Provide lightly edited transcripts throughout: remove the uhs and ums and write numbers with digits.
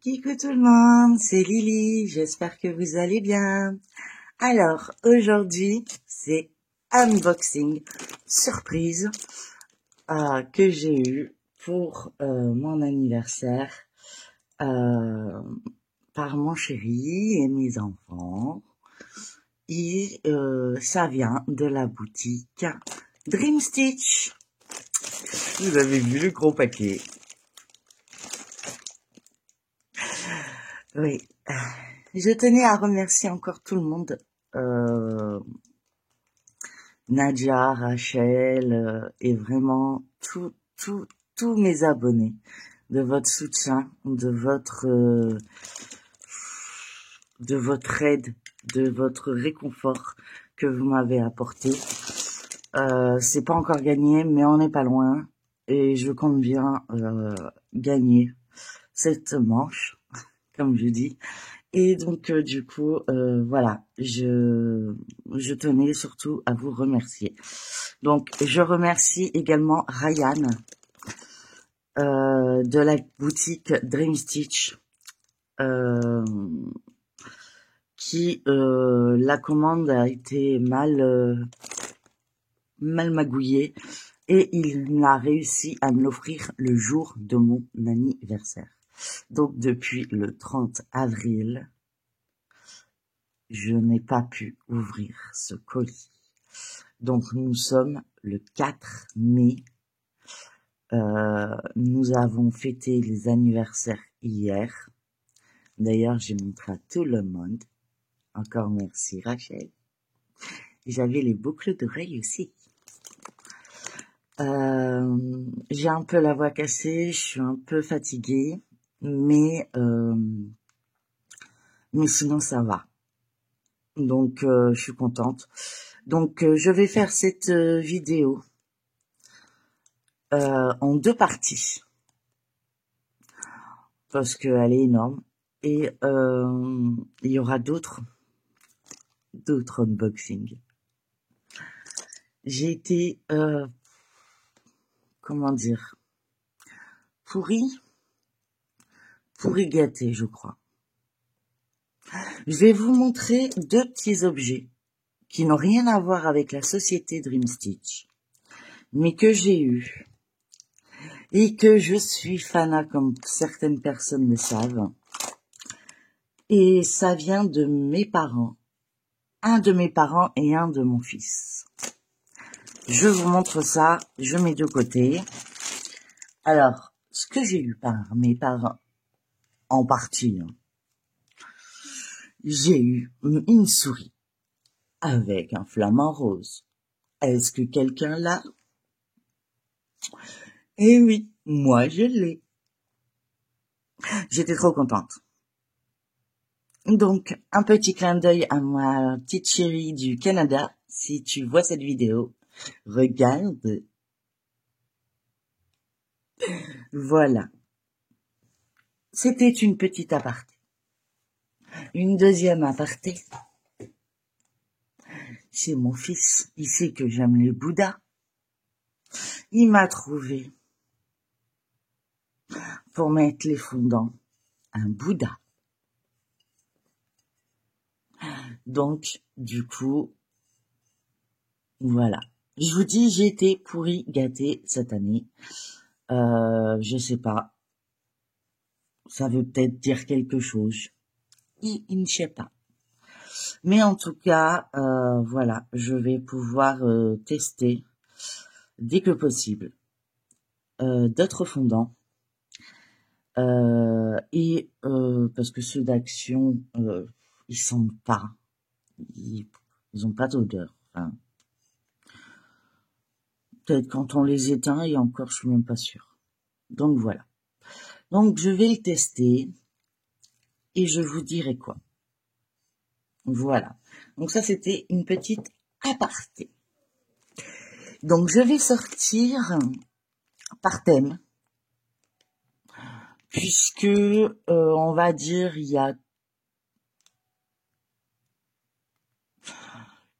Coucou tout le monde, c'est Lily, j'espère que vous allez bien. Alors, aujourd'hui, c'est unboxing surprise que j'ai eu pour mon anniversaire par mon chéri et mes enfants. Et ça vient de la boutique Dream Stitch. Vous avez vu le gros paquet. Oui, je tenais à remercier encore tout le monde, Nadia, Rachel, et vraiment tous mes abonnés, de votre soutien, de votre aide, de votre réconfort que vous m'avez apporté. C'est pas encore gagné, mais on n'est pas loin, et je compte bien gagner cette manche, comme je dis. Et donc du coup, voilà, je tenais surtout à vous remercier. Donc je remercie également Ryan de la boutique Dream Stitch, qui la commande a été mal magouillée et il a réussi à me l'offrir le jour de mon anniversaire. Donc depuis le 30 avril, je n'ai pas pu ouvrir ce colis. Donc nous sommes le 4 mai. Nous avons fêté les anniversaires hier. D'ailleurs, j'ai montré à tout le monde. Encore merci Rachel. J'avais les boucles d'oreilles aussi. J'ai un peu la voix cassée, je suis un peu fatiguée, mais sinon ça va. Donc je suis contente. Donc je vais faire cette vidéo en deux parties parce qu'elle est énorme et il y aura d'autres unboxings. J'ai été comment dire, pourri gâté, je crois. Je vais vous montrer deux petits objets qui n'ont rien à voir avec la société Dream Stitch, mais que j'ai eu et que je suis fanat comme certaines personnes le savent. Et ça vient de mes parents, un de mes parents et un de mon fils. Je vous montre ça, je mets de côté. Alors, ce que j'ai eu par mes parents, en partie, j'ai eu une souris avec un flamant rose. Est-ce que quelqu'un l'a? Eh oui, moi je l'ai. J'étais trop contente. Donc, un petit clin d'œil à ma petite chérie du Canada. Si tu vois cette vidéo, regarde. Voilà. C'était une petite aparté. Une deuxième aparté. C'est mon fils. Il sait que j'aime les Bouddhas. Il m'a trouvé, pour mettre les fondants, un Bouddha. Donc, du coup, voilà. Je vous dis, j'ai été pourri gâté cette année. Je sais pas. Ça veut peut-être dire quelque chose. Il ne sait pas. Mais en tout cas, voilà, je vais pouvoir tester dès que possible d'autres fondants. Et parce que ceux d'Action, ils sentent pas. Ils ont pas d'odeur. Enfin, peut-être quand on les éteint, et encore, je suis même pas sûre. Donc voilà. Donc je vais le tester et je vous dirai quoi. Voilà. Donc ça, c'était une petite aparté. Donc je vais sortir par thème, puisque on va dire il y a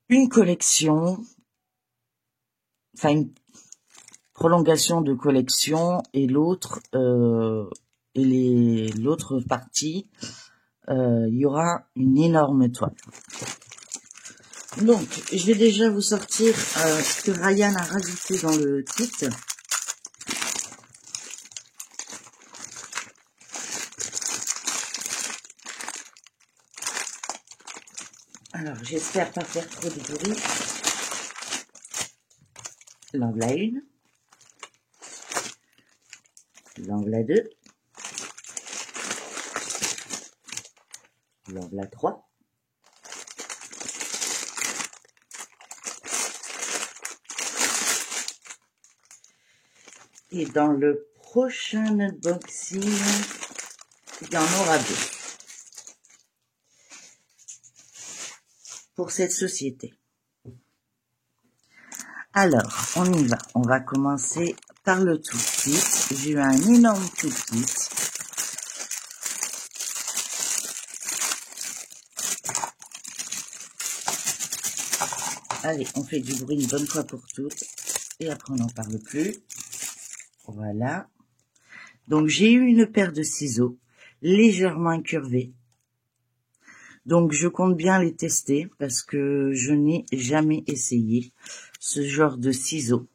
une collection, enfin une prolongation de collection, et l'autre et l'autre partie, il y aura une énorme toile. Donc, je vais déjà vous sortir ce que Ryan a rajouté dans le kit. Alors, j'espère pas faire trop de bruit. L'en voilà une. L'en voilà deux. L'en voilà trois. Et dans le prochain unboxing, il y en aura deux. Pour cette société. Alors, on y va. On va commencer par le toolkit. J'ai eu un énorme toolkit. Allez, on fait du bruit une bonne fois pour toutes. Et après, on n'en parle plus. Voilà. Donc, j'ai eu une paire de ciseaux légèrement incurvés. Donc, je compte bien les tester parce que je n'ai jamais essayé ce genre de ciseaux.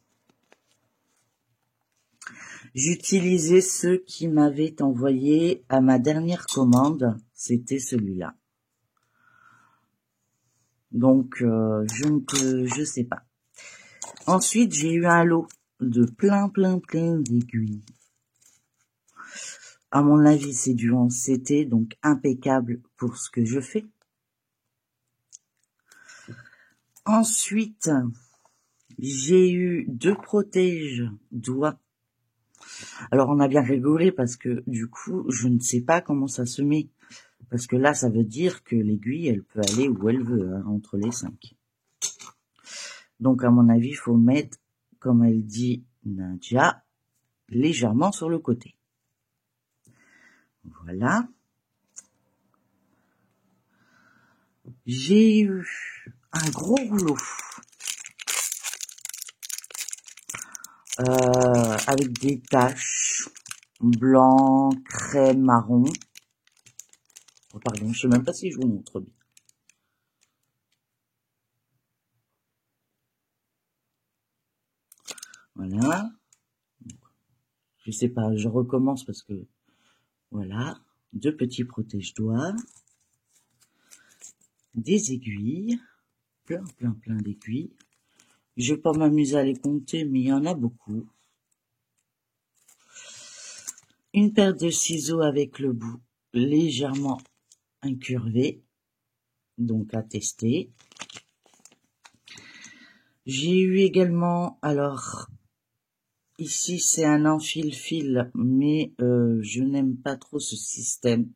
J'utilisais ceux qui m'avaient envoyé à ma dernière commande. C'était celui-là. Donc, je sais pas. Ensuite, j'ai eu un lot de plein d'aiguilles. À mon avis, c'est du 11CT, donc impeccable pour ce que je fais. Ensuite, j'ai eu 2 protèges doigts. Alors, on a bien rigolé parce que du coup, je ne sais pas comment ça se met. Parce que là, ça veut dire que l'aiguille, elle peut aller où elle veut, hein, entre les 5. Donc, à mon avis, il faut mettre, comme elle dit Nadia, légèrement sur le côté. Voilà. J'ai eu un gros rouleau avec des taches blanc, crème, marron. Oh, pardon, je sais même pas si je vous montre bien. Voilà. Je sais pas, je recommence parce que voilà, 2 petits protège-doigts, des aiguilles, plein d'aiguilles. Je vais pas m'amuser à les compter, mais il y en a beaucoup. Une paire de ciseaux avec le bout légèrement incurvé, donc à tester. J'ai eu également, alors, ici c'est un enfile-fil, mais je n'aime pas trop ce système,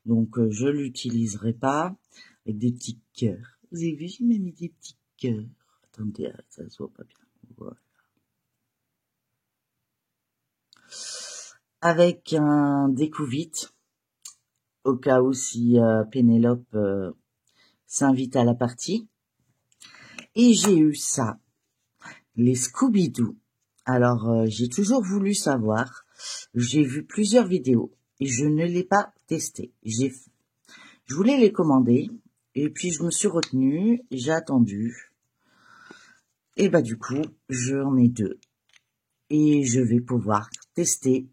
donc je l'utiliserai pas, avec des petits cœurs. Vous avez vu, j'ai même mis des petits cœurs. Attendez, ça se voit pas bien. Voilà. Avec un découvite, au cas où si Pénélope s'invite à la partie. Et j'ai eu ça, les Scooby-Doo. Alors, j'ai toujours voulu savoir. J'ai vu plusieurs vidéos et je ne l'ai pas testé. Je voulais les commander et puis je me suis retenue, j'ai attendu. Et bah du coup, j'en ai 2. Et je vais pouvoir tester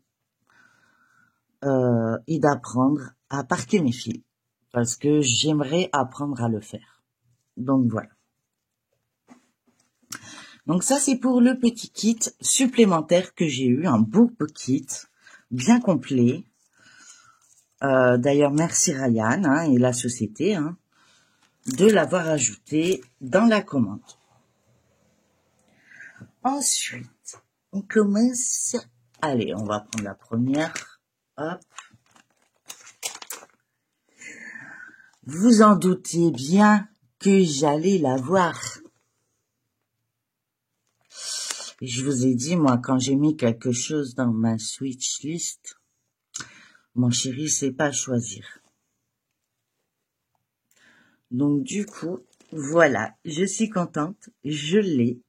et d'apprendre à parquer mes fils. Parce que j'aimerais apprendre à le faire. Donc voilà. Donc ça, c'est pour le petit kit supplémentaire que j'ai eu, un beau kit bien complet. D'ailleurs, merci Ryan et la société de l'avoir ajouté dans la commande. Ensuite, on commence. Allez, on va prendre la première. Hop. Vous en doutiez bien que j'allais la voir. Je vous ai dit, moi, quand j'ai mis quelque chose dans ma Switch list, mon chéri sait pas choisir. Donc, du coup, voilà, je suis contente, je l'ai.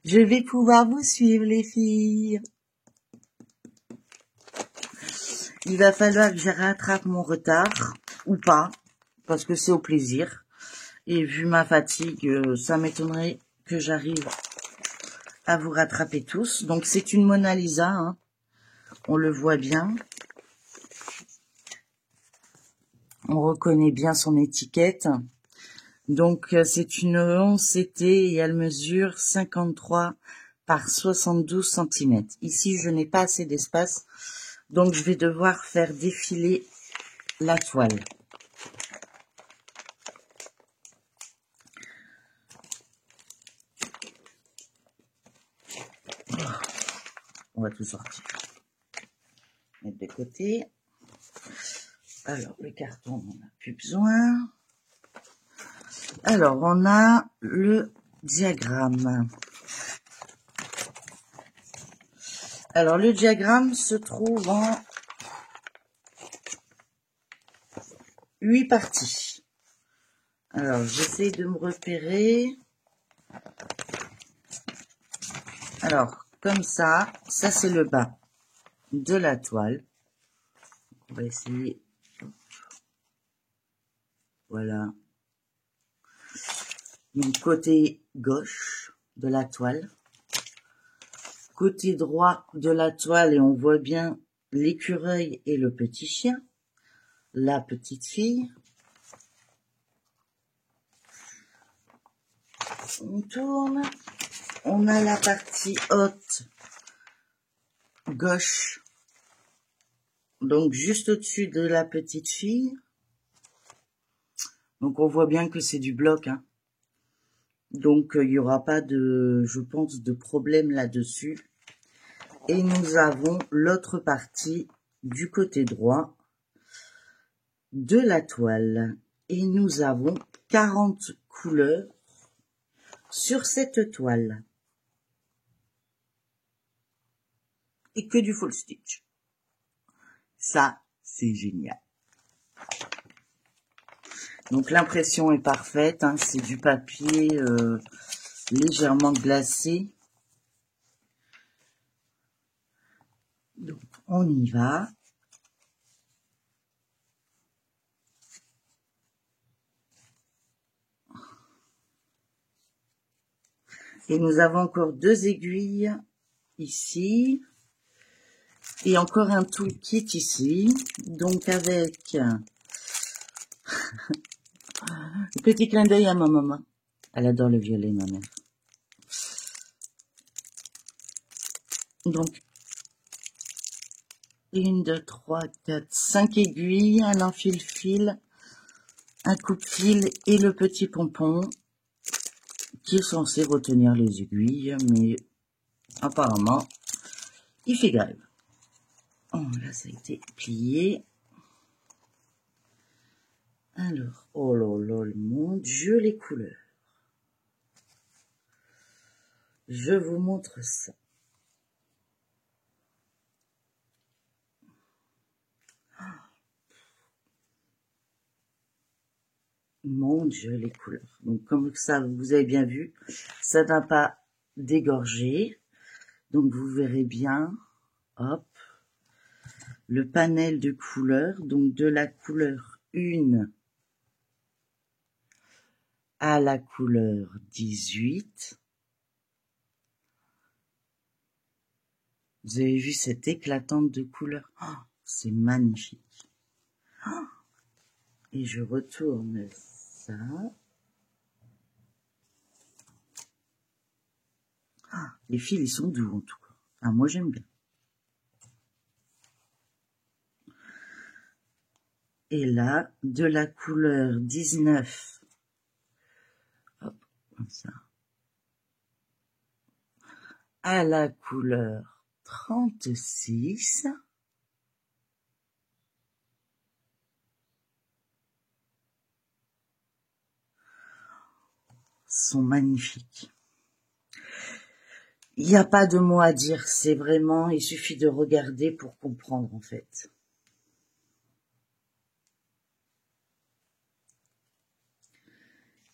Je vais pouvoir vous suivre, les filles. il va falloir que je rattrape mon retard, ou pas, parce que c'est au plaisir. Et vu ma fatigue, ça m'étonnerait que j'arrive à vous rattraper tous. Donc c'est une Mona Lisa, hein. On le voit bien. On reconnaît bien son étiquette. Donc c'est une 11 CT et elle mesure 53 par 72 cm. Ici je n'ai pas assez d'espace, donc je vais devoir faire défiler la toile. On va tout sortir. Mettre de côté. Alors, le carton, on n'a plus besoin. Alors, on a le diagramme. Alors, le diagramme se trouve en 8 parties. Alors, j'essaie de me repérer. Alors, comme ça c'est le bas de la toile. On va essayer. Voilà. Donc, côté gauche de la toile. Côté droit de la toile, et on voit bien l'écureuil et le petit chien. La petite fille. On tourne. On a la partie haute gauche. Donc, juste au-dessus de la petite fille. Donc, on voit bien que c'est du bloc, hein. Donc, il n'y aura pas de, je pense, de problème là-dessus. Et nous avons l'autre partie du côté droit de la toile. Et nous avons 40 couleurs sur cette toile. Et que du full stitch. Ça, c'est génial. Donc, l'impression est parfaite, hein. C'est du papier légèrement glacé. Donc, on y va. Et nous avons encore 2 aiguilles ici. Et encore un toolkit ici. Donc, avec un petit clin d'œil à ma maman. Elle adore le violet, ma mère. Donc, 1, 2, 3, 4, 5 aiguilles, un enfile-fil, un coupe-fil et le petit pompon qui est censé retenir les aiguilles, mais apparemment, il fait grève. Oh, là, ça a été plié. Alors, oh là là, mon Dieu, les couleurs. Je vous montre ça. Mon Dieu, les couleurs. Donc, comme ça, vous avez bien vu, ça n'a pas dégorgé. Donc, vous verrez bien, hop, le panel de couleurs. Donc, de la couleur 1 à la couleur 18. Vous avez vu cette éclatante de couleurs? Oh, c'est magnifique. Oh, et je retourne ça. Ah, les fils, ils sont doux en tout cas. Ah, moi, j'aime bien. Et là, de la couleur 19, hop, comme ça, à la couleur 36, sont magnifiques. Il n'y a pas de mots à dire, c'est vraiment, il suffit de regarder pour comprendre en fait.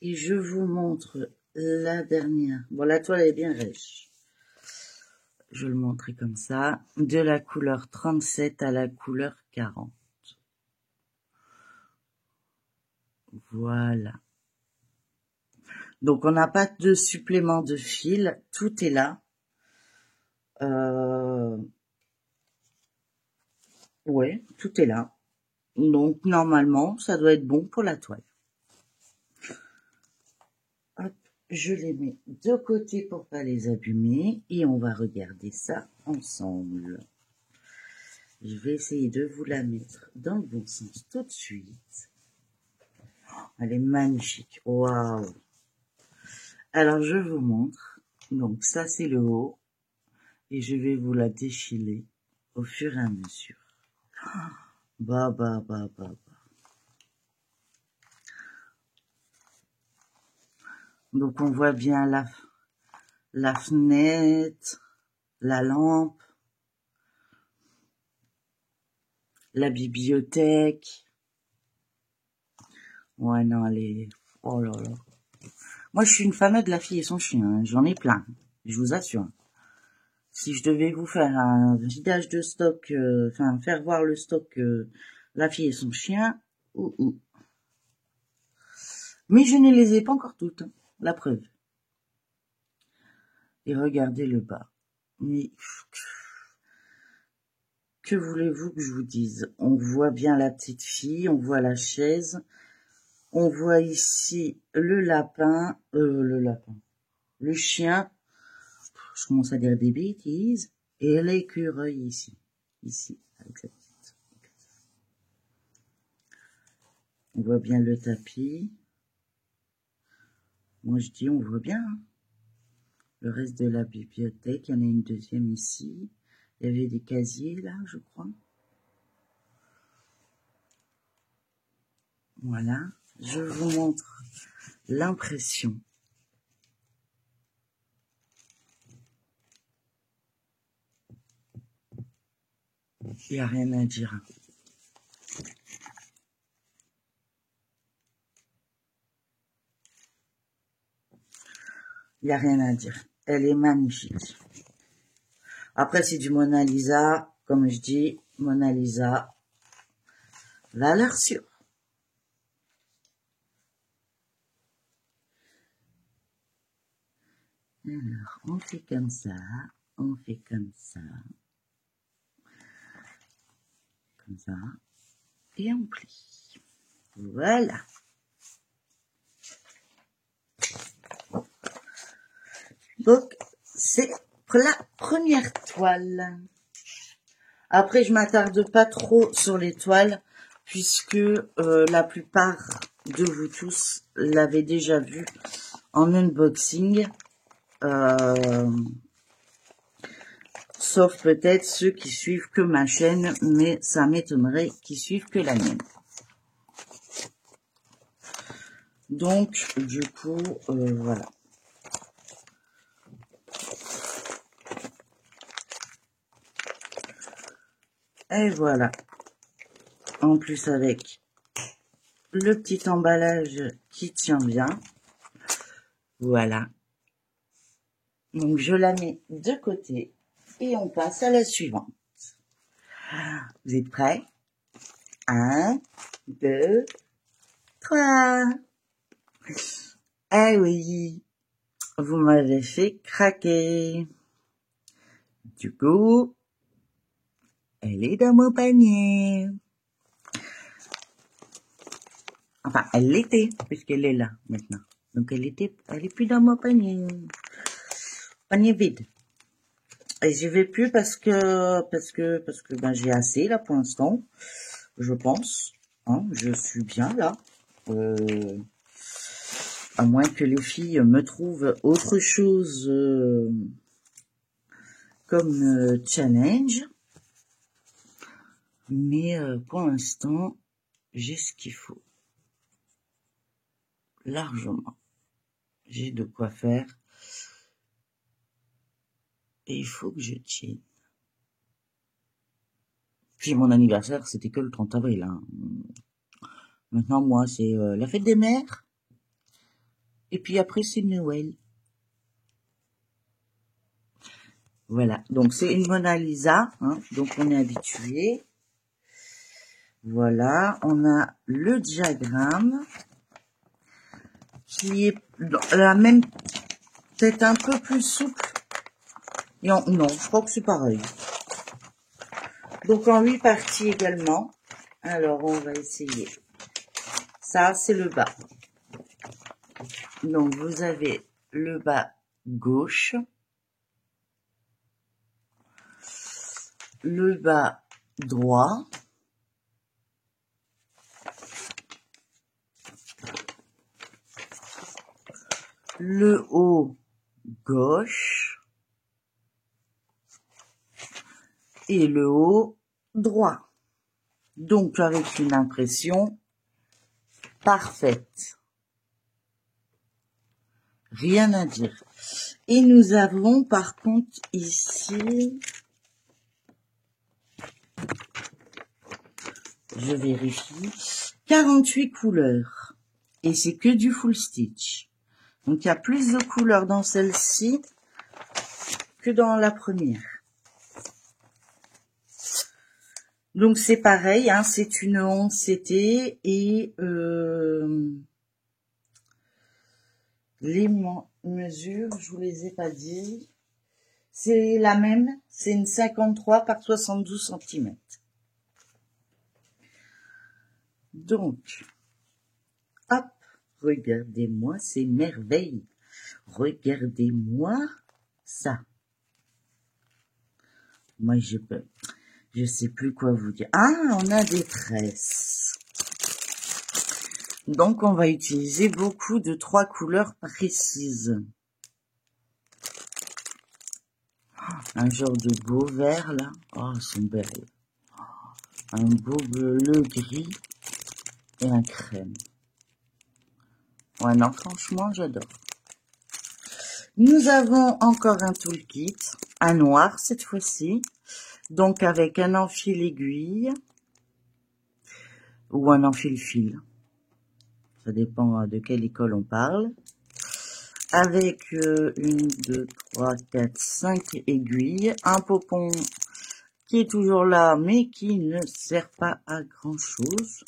Et je vous montre la dernière. Bon, la toile est bien rêche. je le montrer comme ça, de la couleur 37 à la couleur 40. Voilà. Donc on n'a pas de supplément de fil, tout est là. Ouais, tout est là. Donc normalement, ça doit être bon pour la toile. Hop, je les mets de côté pour pas les abîmer et on va regarder ça ensemble. Je vais essayer de vous la mettre dans le bon sens tout de suite. Elle est magnifique. Waouh! Alors je vous montre. Donc ça c'est le haut et je vais vous la défiler au fur et à mesure. Bah. Donc on voit bien la fenêtre, la lampe, la bibliothèque. Ouais, non, elle est... Oh là là. Moi, je suis une fanade de La Fille et son chien. Hein. J'en ai plein, je vous assure. Si je devais vous faire un vidage de stock, enfin, faire voir le stock La Fille et son chien, Mais je ne les ai pas encore toutes, hein, la preuve. Et regardez le bas. Mais... Que voulez-vous que je vous dise? On voit bien la petite fille, on voit la chaise, on voit ici le chien, je commence à dire des bêtises, et l'écureuil ici, avec sa petite. On voit bien le tapis. Moi je dis on voit bien. Hein. Le reste de la bibliothèque, il y en a une deuxième ici. Il y avait des casiers là, je crois. Voilà, je vous montre l'impression. Il n'y a rien à dire. Il n'y a rien à dire. Elle est magnifique. Après, c'est du Mona Lisa. Comme je dis, Mona Lisa, valeur sûre. Alors, on fait comme ça. On fait comme ça. Comme ça. Et on plie. Voilà. Donc, c'est la première toile. Après, je m'attarde pas trop sur les toiles, puisque la plupart de vous tous l'avez déjà vu en unboxing. Sauf peut-être ceux qui suivent que ma chaîne, mais ça m'étonnerait qu'ils suivent que la mienne. Donc, du coup, voilà. Et voilà. En plus avec le petit emballage qui tient bien. Voilà. Donc, je la mets de côté et on passe à la suivante. Vous êtes prêts? 1, 2, 3. Ah oui, vous m'avez fait craquer. Du coup, elle est dans mon panier. Enfin, elle l'était, puisqu'elle est là maintenant. Donc, elle est plus dans mon panier. Panier vide. Et j'y vais plus parce que ben, j'ai assez là pour l'instant. Je pense. Hein, je suis bien là. À moins que les filles me trouvent autre chose comme challenge. Mais pour l'instant, j'ai ce qu'il faut. Largement. J'ai de quoi faire. Et il faut que je tienne. Puis mon anniversaire, c'était que le 30 avril. Hein. Maintenant, moi, c'est la fête des mères. Et puis après, c'est Noël. Voilà, donc c'est une Mona Lisa, hein, donc on est habitué. Voilà, on a le diagramme qui est la même, peut-être un peu plus souple. Et non, je crois que c'est pareil. Donc en 8 parties également. Alors on va essayer. Ça, c'est le bas. Donc vous avez le bas gauche, le bas droit, le haut gauche et le haut droit. Donc avec une impression parfaite. Rien à dire. Et nous avons par contre ici, je vérifie, 48 couleurs. Et c'est que du full stitch. Donc il y a plus de couleurs dans celle-ci que dans la première. Donc c'est pareil, hein, c'est une 11 CT et les mesures, je vous les ai pas dit. C'est la même, c'est une 53 par 72 cm. Donc, hop, regardez-moi ces merveilles. Regardez-moi ça. Moi, je sais plus quoi vous dire. Ah, on a des tresses. Donc, on va utiliser beaucoup de 3 couleurs précises. Un genre de beau vert, là. Oh, elles sont belles. Un beau bleu gris et un crème. Ouais, non, franchement, j'adore. Nous avons encore un toolkit, un noir cette fois-ci. Donc, avec un enfil aiguille ou un enfil fil. Ça dépend de quelle école on parle. Avec 1, 2, 3, 4, 5 aiguilles. Un popon qui est toujours là, mais qui ne sert pas à grand chose.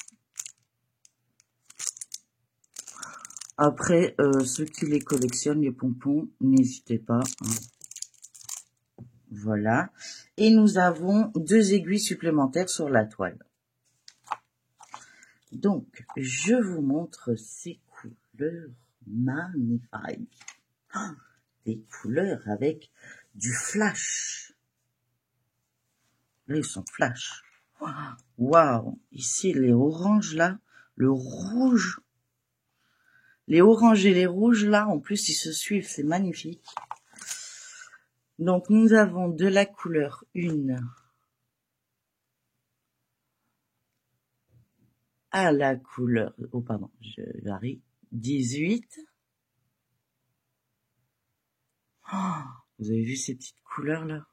Après, ceux qui les collectionnent, les pompons, n'hésitez pas. Hein. Voilà. Et nous avons 2 aiguilles supplémentaires sur la toile. Donc, je vous montre ces couleurs magnifiques. Oh, des couleurs avec du flash. Là, ils sont flash. Waouh! Ici, les oranges, là. Le rouge. Les oranges et les rouges, là, en plus, ils se suivent. C'est magnifique. Donc, nous avons de la couleur 1 à la couleur... Oh, pardon, je varie. 18. Oh, vous avez vu ces petites couleurs, là?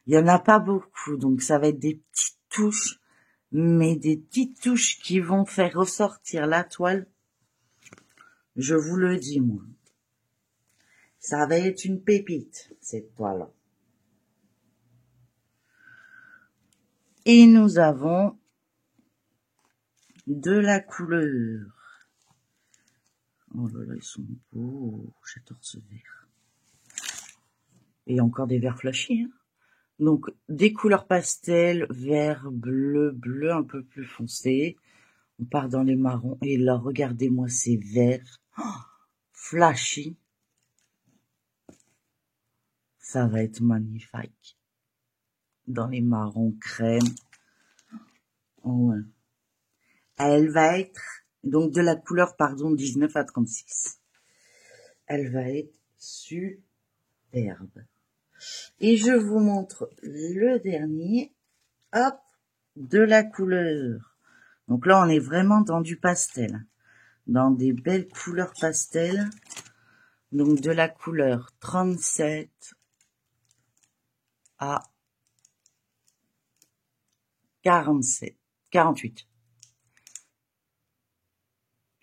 Il y en a pas beaucoup, donc ça va être des petites touches, mais des petites touches qui vont faire ressortir la toile. Je vous le dis, moi. Ça va être une pépite, cette toile. Et nous avons de la couleur. Oh là là, ils sont beaux. J'adore ce vert. Et encore des verts flashy, hein. Donc, des couleurs pastel, vert, bleu, bleu un peu plus foncé. On part dans les marrons. Et là, regardez-moi ces verts. Oh, flashy. Ça va être magnifique. Dans les marrons crème. Oh, ouais. Elle va être, donc de la couleur, pardon, 19 à 36. Elle va être superbe. Et je vous montre le dernier. Hop, de la couleur. Donc là, on est vraiment dans du pastel. Dans des belles couleurs pastel. Donc de la couleur 37 à 47, 48.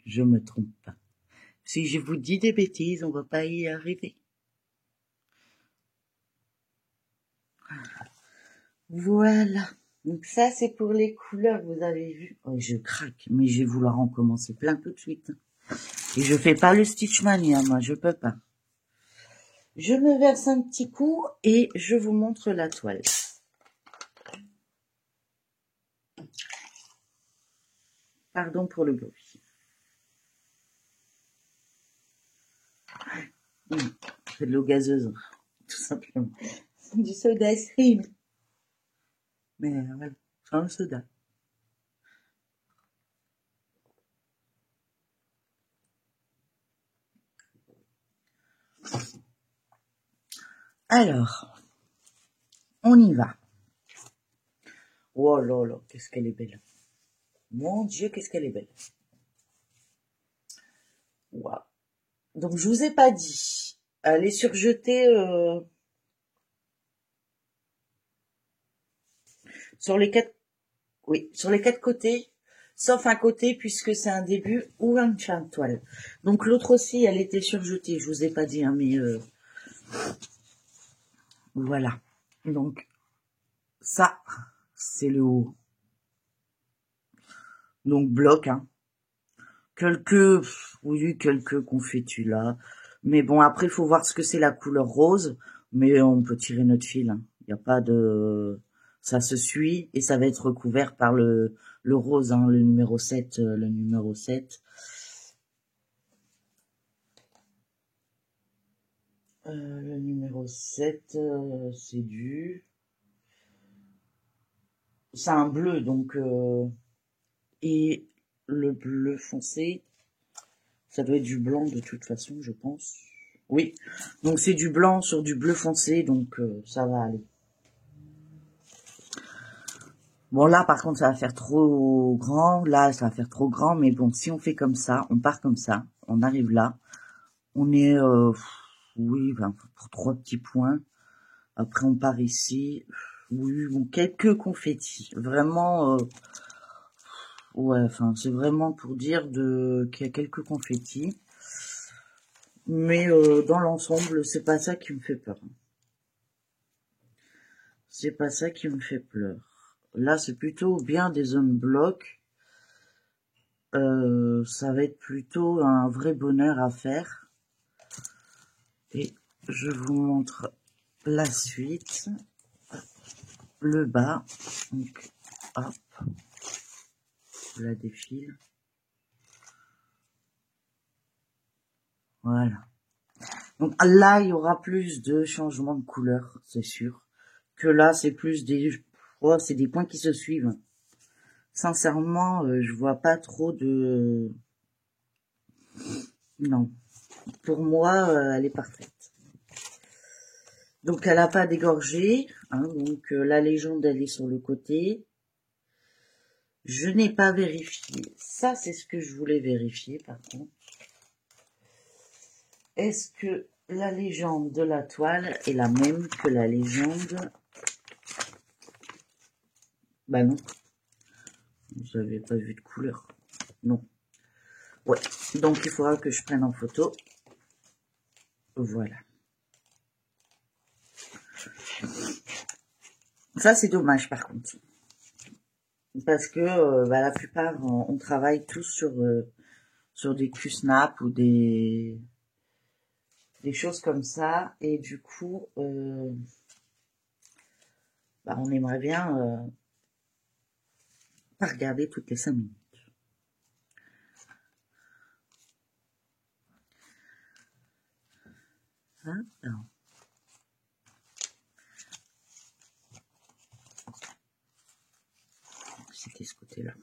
Je me trompe pas. Si je vous dis des bêtises, on va pas y arriver. Voilà. Donc ça, c'est pour les couleurs, vous avez vu. Oh, je craque, mais je vais vouloir en commencer plein tout de suite. Et je fais pas le Stitch Mania, moi, je peux pas. Je me verse un petit coup et je vous montre la toile. Pardon pour le bruit. C'est de l'eau gazeuse, tout simplement. C'est du soda stream. Mais voilà, sans le soda. Alors, on y va. Oh là là, qu'est-ce qu'elle est belle. Mon Dieu, qu'est-ce qu'elle est belle. Waouh. Donc, je vous ai pas dit. Elle est surjetée sur les quatre... Oui, sur les quatre côtés. Sauf un côté, puisque c'est un début ou une fin de toile. Donc, l'autre aussi, elle était surjetée. Je vous ai pas dit, hein, mais... Voilà. Donc, ça, c'est le haut. Donc, bloc, hein. Quelques confettis là. Mais bon, après, il faut voir ce que c'est la couleur rose. Mais on peut tirer notre fil. Hein. Il n'y a pas de... Ça se suit et ça va être recouvert par le rose, hein, le numéro 7. Le numéro 7. Le numéro 7, c'est du... C'est un bleu, donc... Et le bleu foncé, ça doit être du blanc de toute façon, je pense. Oui, donc c'est du blanc sur du bleu foncé, donc ça va aller. Bon, là, par contre, ça va faire trop grand. Là, ça va faire trop grand. Mais bon, si on fait comme ça, on part comme ça, on arrive là. On est, oui, ben, pour 3 petits points. Après, on part ici. Oui, bon, quelques confettis. Vraiment, ouais, enfin, c'est vraiment pour dire qu'il y a quelques confettis. Mais dans l'ensemble, c'est pas ça qui me fait peur. C'est pas ça qui me fait peur. Là, c'est plutôt bien des hommes blocs. Ça va être plutôt un vrai bonheur à faire. Et je vous montre la suite. Le bas. Donc, hop. Je la défile. Voilà. Donc là, il y aura plus de changements de couleur, c'est sûr. Que là, c'est plus des... Oh, c'est des points qui se suivent. Sincèrement, je vois pas trop de... Non. Pour moi, elle est parfaite. Donc, elle n'a pas dégorgé. Hein, donc, la légende, elle est sur le côté. Je n'ai pas vérifié. Ça, c'est ce que je voulais vérifier, par contre. Est-ce que la légende de la toile est la même que la légende... Bah non. Vous n'avez pas vu de couleur. Non. Ouais. Donc, il faudra que je prenne en photo. Voilà. Ça, c'est dommage, par contre. Parce que bah, la plupart, on travaille tous sur des Q-Snap ou des choses comme ça. Et du coup, bah, on aimerait bien pas regarder toutes les 5 minutes. Hein, non. C'était ce côté-là.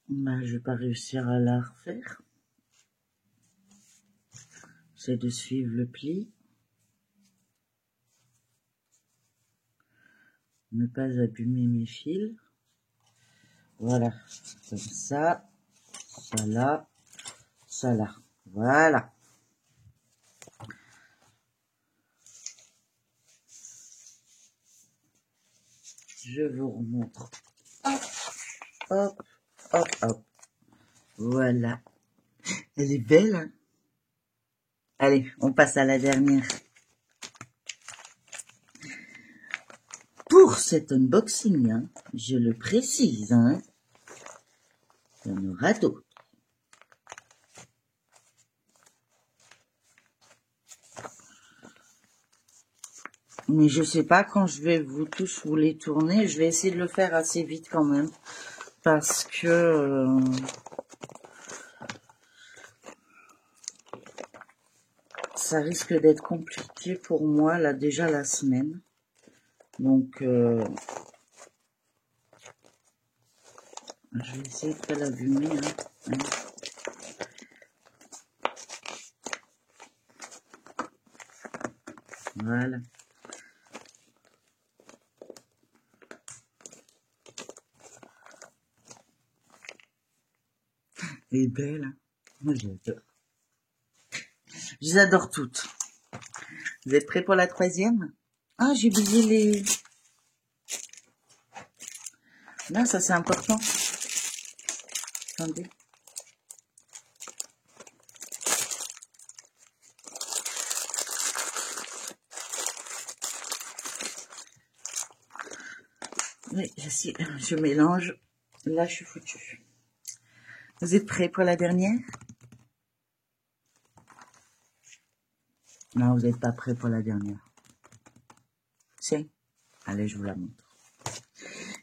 Bah, je vais pas réussir à la refaire. C'est de suivre le pli. Ne pas abîmer mes fils. Voilà. Comme ça. Ça là. Ça là. Voilà. Je vous remontre. Hop, hop, hop, hop. Voilà. Elle est belle, hein? Allez, on passe à la dernière. Pour cet unboxing, hein, je le précise, hein, il y en aura d'autres. Mais je sais pas quand je vais vous les tourner. Je vais essayer de le faire assez vite quand même. Parce que... ça risque d'être compliqué pour moi, là, déjà la semaine. Donc... je vais essayer de pas l'allumer. Hein. Voilà. Elle est belle. Moi, j'adore. Je les adore toutes. Vous êtes prêts pour la troisième? Ah, j'ai oublié les... Non, ça c'est important. Attendez. Oui, je mélange. Là, je suis foutue. Vous êtes prêts pour la dernière? Non, vous n'êtes pas prêts pour la dernière. C'est? Allez, je vous la montre.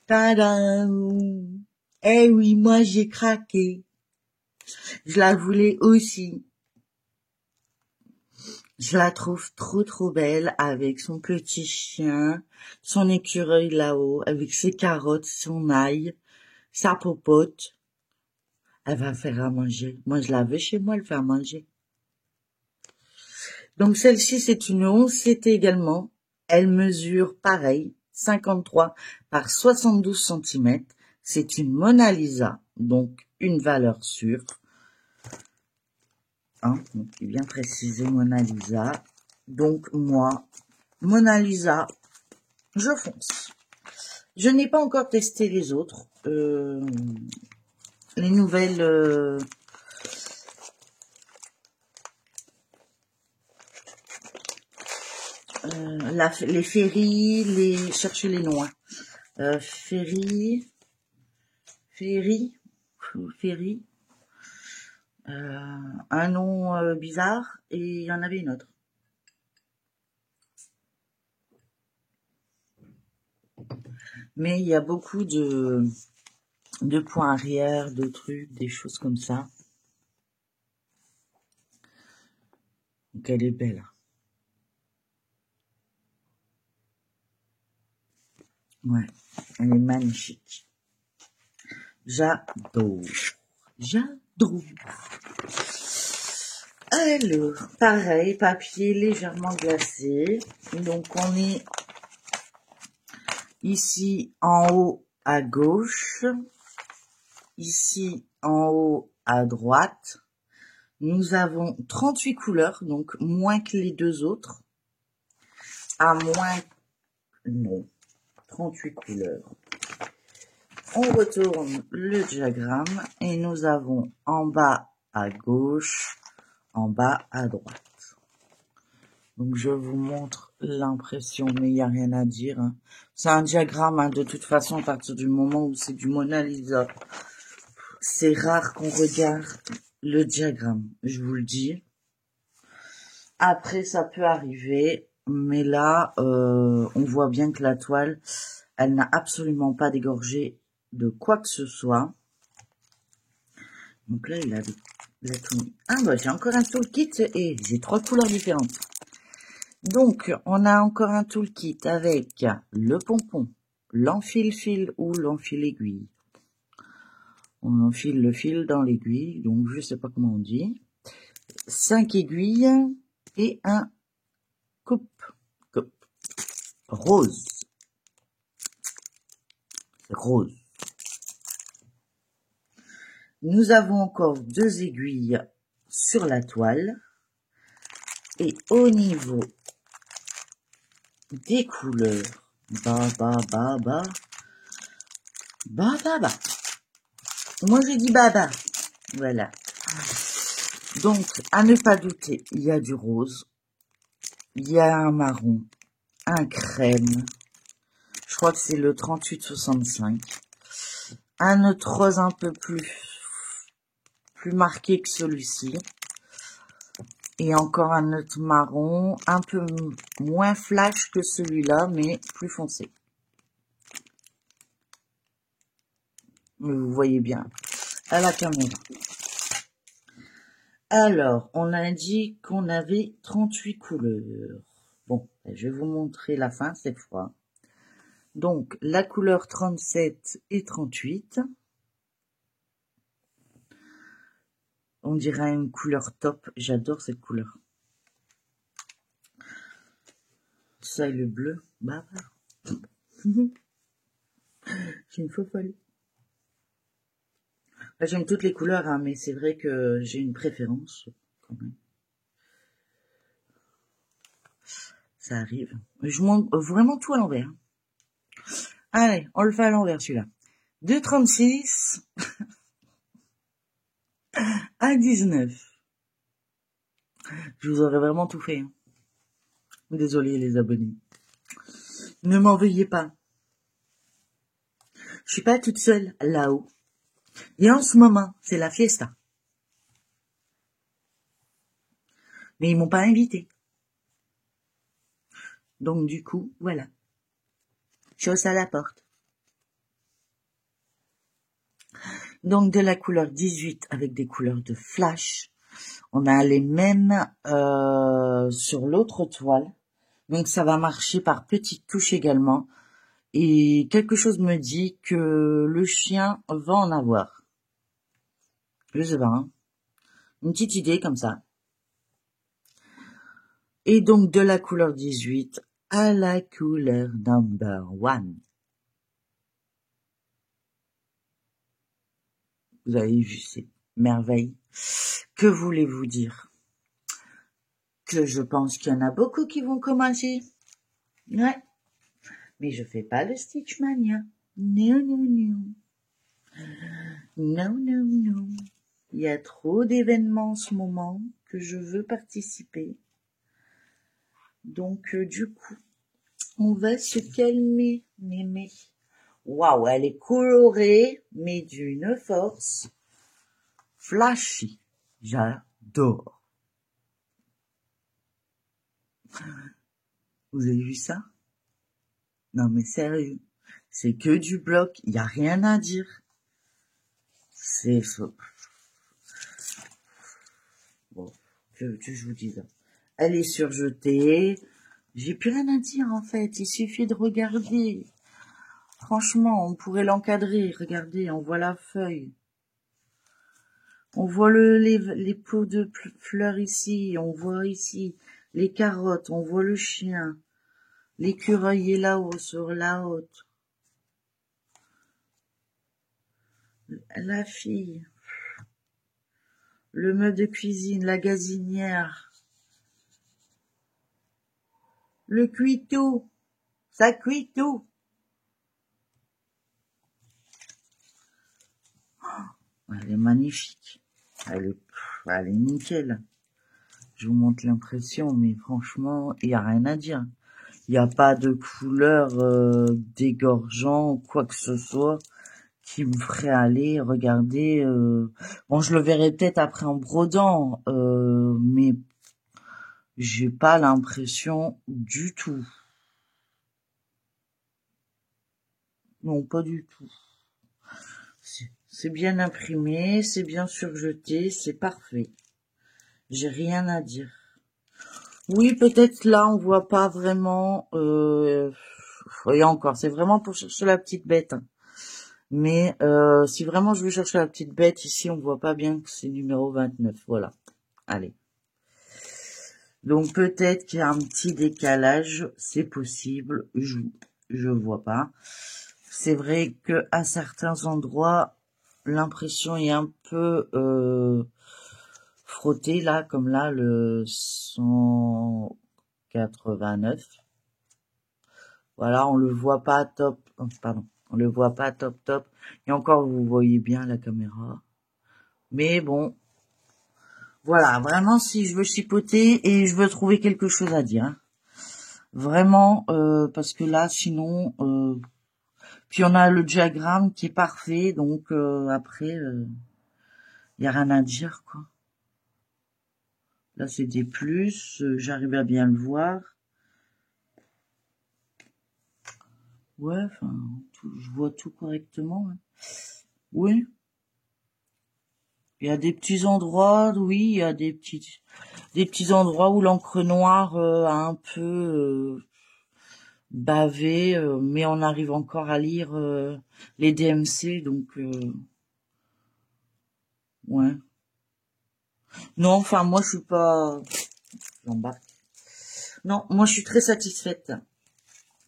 Tadam! Eh oui, moi j'ai craqué. Je la voulais aussi. Je la trouve trop belle avec son petit chien, son écureuil là-haut, avec ses carottes, son ail, sa popote. Elle va faire à manger. Moi, je la veux chez moi, elle fait à manger. Donc, celle-ci, c'est une 11CT également. Elle mesure, pareil, 53 par 72 cm. C'est une Mona Lisa, donc une valeur sûre. Hein, donc, il est bien précisé, Mona Lisa. Donc, moi, Mona Lisa, je fonce. Je n'ai pas encore testé les autres. Les nouvelles... les ferries, cherchez les noms. Ferry, un nom bizarre, et il y en avait une autre. Mais il y a beaucoup de points arrière, de trucs, des choses comme ça. Donc elle est belle. Ouais, elle est magnifique. J'adore. J'adore. Alors, pareil, papier légèrement glacé. Donc, on est ici en haut à gauche. Ici en haut à droite. Nous avons 38 couleurs, donc moins que les deux autres. À moins... Non, 38 couleurs. On retourne le diagramme et nous avons en bas à gauche, en bas à droite. Donc je vous montre l'impression, mais il n'y a rien à dire. Hein. C'est un diagramme, hein, de toute façon, à partir du moment où c'est du Mona Lisa. C'est rare qu'on regarde le diagramme, je vous le dis. Après, ça peut arriver, mais là, on voit bien que la toile, elle n'a absolument pas dégorgé de quoi que ce soit. Donc là, il a tout mis. Ah bah, j'ai encore un toolkit et j'ai 3 couleurs différentes. Donc, on a encore un toolkit avec le pompon, l'enfile-fil ou l'enfile-aiguille. On enfile le fil dans l'aiguille, donc je sais pas comment on dit. 5 aiguilles et un coupe rose. Rose. Nous avons encore 2 aiguilles sur la toile. Et au niveau des couleurs, Baba. Moi, j'ai dit baba. Voilà. Donc, à ne pas douter, il y a du rose, il y a un marron, un crème. Je crois que c'est le 38-65. Un autre rose un peu plus marqué que celui-ci. Et encore un autre marron, un peu moins flash que celui-là, mais plus foncé. Mais vous voyez bien à la caméra. Alors, on a dit qu'on avait 38 couleurs. Bon, je vais vous montrer la fin cette fois. Donc, la couleur 37 et 38. On dirait une couleur top. J'adore cette couleur. Ça et le bleu. Bah, j'ai une faux folle. J'aime toutes les couleurs, hein, mais c'est vrai que j'ai une préférence quand même. Ça arrive. Je montre vraiment tout à l'envers. Allez, on le fait à l'envers celui-là. De 36 à 19. Je vous aurais vraiment tout fait. Hein. Désolé les abonnés. Ne m'en veuillez pas. Je suis pas toute seule là-haut. Et en ce moment, c'est la fiesta. Mais ils m'ont pas invité. Donc du coup, voilà. Chose à la porte. Donc de la couleur 18 avec des couleurs de flash. On a les mêmes sur l'autre toile. Donc ça va marcher par petites touches également. Et quelque chose me dit que le chien va en avoir. Je sais pas. Hein. Une petite idée comme ça. Et donc de la couleur 18 à la couleur number 1. Vous avez vu ces merveilles. Que voulez-vous dire? Que je pense qu'il y en a beaucoup qui vont commencer. Ouais. Mais je fais pas le Stitch Mania. Non, non, non. Non, non, non. Il y a trop d'événements en ce moment que je veux participer. Donc, du coup, on va se calmer, mémé. Waouh, elle est colorée, mais d'une force flashy. J'adore. Vous avez vu ça? Non, mais sérieux. C'est que du bloc. Il n'y a rien à dire. C'est faux. Bon, que je vous dise. Elle est surjetée. J'ai plus rien à dire, en fait. Il suffit de regarder. Franchement, on pourrait l'encadrer. Regardez, on voit la feuille. On voit les pots de fleurs ici. On voit ici les carottes. On voit le chien. L'écureuil est là-haut, sur la haute. La fille. Le meuble de cuisine, la gazinière. Le cuit tout. Ça cuit tout. Elle est magnifique. Elle est nickel. Je vous montre l'impression, mais franchement, il n'y a rien à dire. Il n'y a pas de couleur dégorgeant ou quoi que ce soit qui me ferait aller regarder. Bon, je le verrai peut-être après en brodant, mais j'ai pas l'impression du tout. Non, pas du tout. C'est bien imprimé, c'est bien surjeté, c'est parfait. J'ai rien à dire. Oui, peut-être là, on voit pas vraiment. Et encore, c'est vraiment pour chercher la petite bête. Hein. Mais si vraiment je veux chercher la petite bête, ici, on voit pas bien que c'est numéro 29. Voilà. Allez. Donc peut-être qu'il y a un petit décalage, c'est possible. Je vois pas. C'est vrai que à certains endroits, l'impression est un peu frottée là, comme là le 189. Voilà, on le voit pas top. Oh, pardon, On le voit pas top. Et encore, vous voyez bien la caméra. Mais bon, voilà, vraiment, si je veux chipoter et je veux trouver quelque chose à dire. Hein. Vraiment, parce que là, sinon... puis on a le diagramme qui est parfait, donc après, y a rien à dire, quoi. Là, c'est des plus, j'arrive à bien le voir. Ouais, enfin, je vois tout correctement. Hein. Oui. Il y a des petits endroits, oui, il y a des petits endroits où l'encre noire a un peu bavé, mais on arrive encore à lire les DMC, donc ouais. Non, enfin moi je suis pas, j'embarque. Non, moi je suis très satisfaite.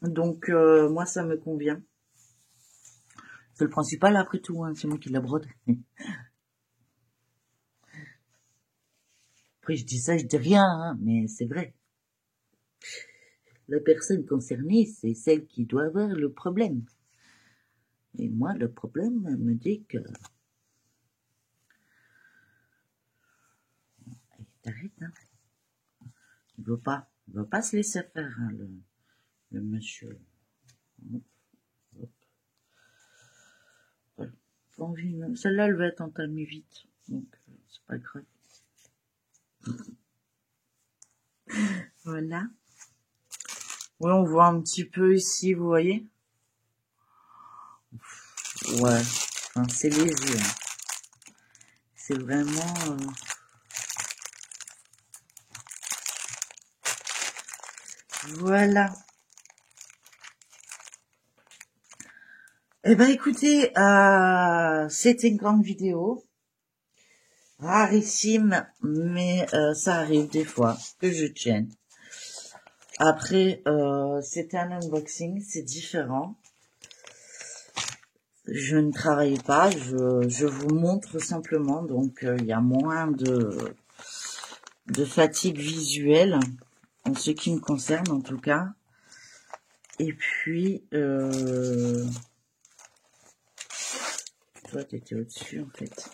Donc moi ça me convient. C'est le principal après tout, hein, c'est moi qui la brode. Après je dis ça, je dis rien, hein, mais c'est vrai. La personne concernée, c'est celle qui doit avoir le problème. Et moi, le problème me dit que... T'arrêtes, hein. Il veut pas se laisser faire, hein, le monsieur. Hop, hop. Voilà. Celle-là, elle va être entamée vite. Donc, c'est pas grave. Voilà. Oui, on voit un petit peu ici, vous voyez? Ouais. Enfin, c'est léger. Hein. C'est vraiment... Voilà. Eh ben, écoutez, c'était une grande vidéo. Rarissime, mais ça arrive des fois que je tienne. Après, c'était un unboxing, c'est différent. Je ne travaille pas, je vous montre simplement, donc il y a moins de fatigue visuelle, en ce qui me concerne en tout cas. Et puis, toi t'étais au-dessus en fait.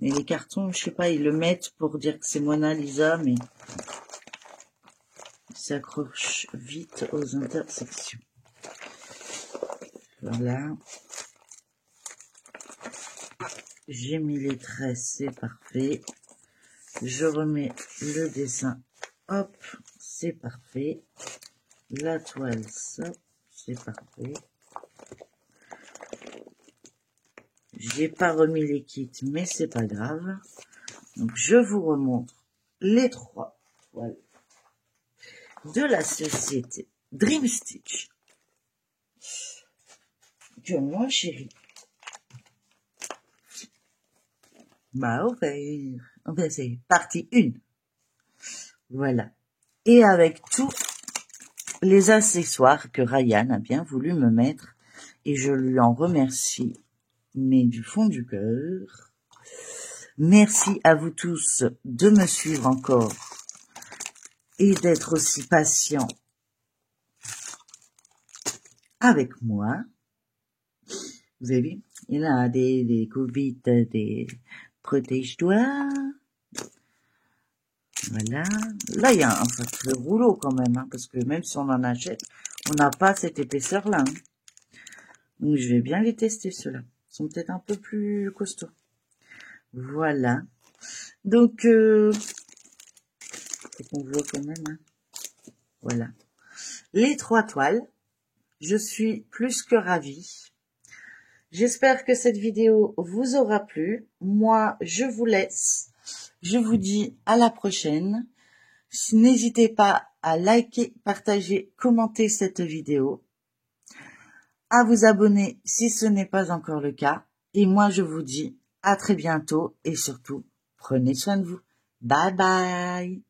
Et les cartons, je sais pas, ils le mettent pour dire que c'est Mona Lisa, mais ils s'accrochent vite aux intersections. Voilà. J'ai mis les traits, c'est parfait. Je remets le dessin. Hop, c'est parfait. La toile, ça, c'est parfait. J'ai pas remis les kits, mais c'est pas grave. Donc, je vous remontre les 3 toiles de la société Dream Stitch que moi, chérie, m'a offert. Enfin, c'est partie 1. Voilà. Et avec tous les accessoires que Ryan a bien voulu me mettre. Et je lui en remercie, mais du fond du cœur. Merci à vous tous de me suivre encore et d'être aussi patient avec moi. Vous avez vu, il y a des Covid, des protège-toi. Voilà. Là, il y a un sacré rouleau quand même, hein, parce que même si on en achète, on n'a pas cette épaisseur-là. Hein. Donc, je vais bien les tester, ceux-là. Ils sont peut-être un peu plus costauds. Voilà. Donc, faut qu'on voit quand même. Hein. Voilà. Les 3 toiles. Je suis plus que ravie. J'espère que cette vidéo vous aura plu. Moi, je vous laisse. Je vous dis à la prochaine. N'hésitez pas à liker, partager, commenter cette vidéo. À vous abonner si ce n'est pas encore le cas. Et moi, je vous dis à très bientôt et surtout, prenez soin de vous. Bye bye.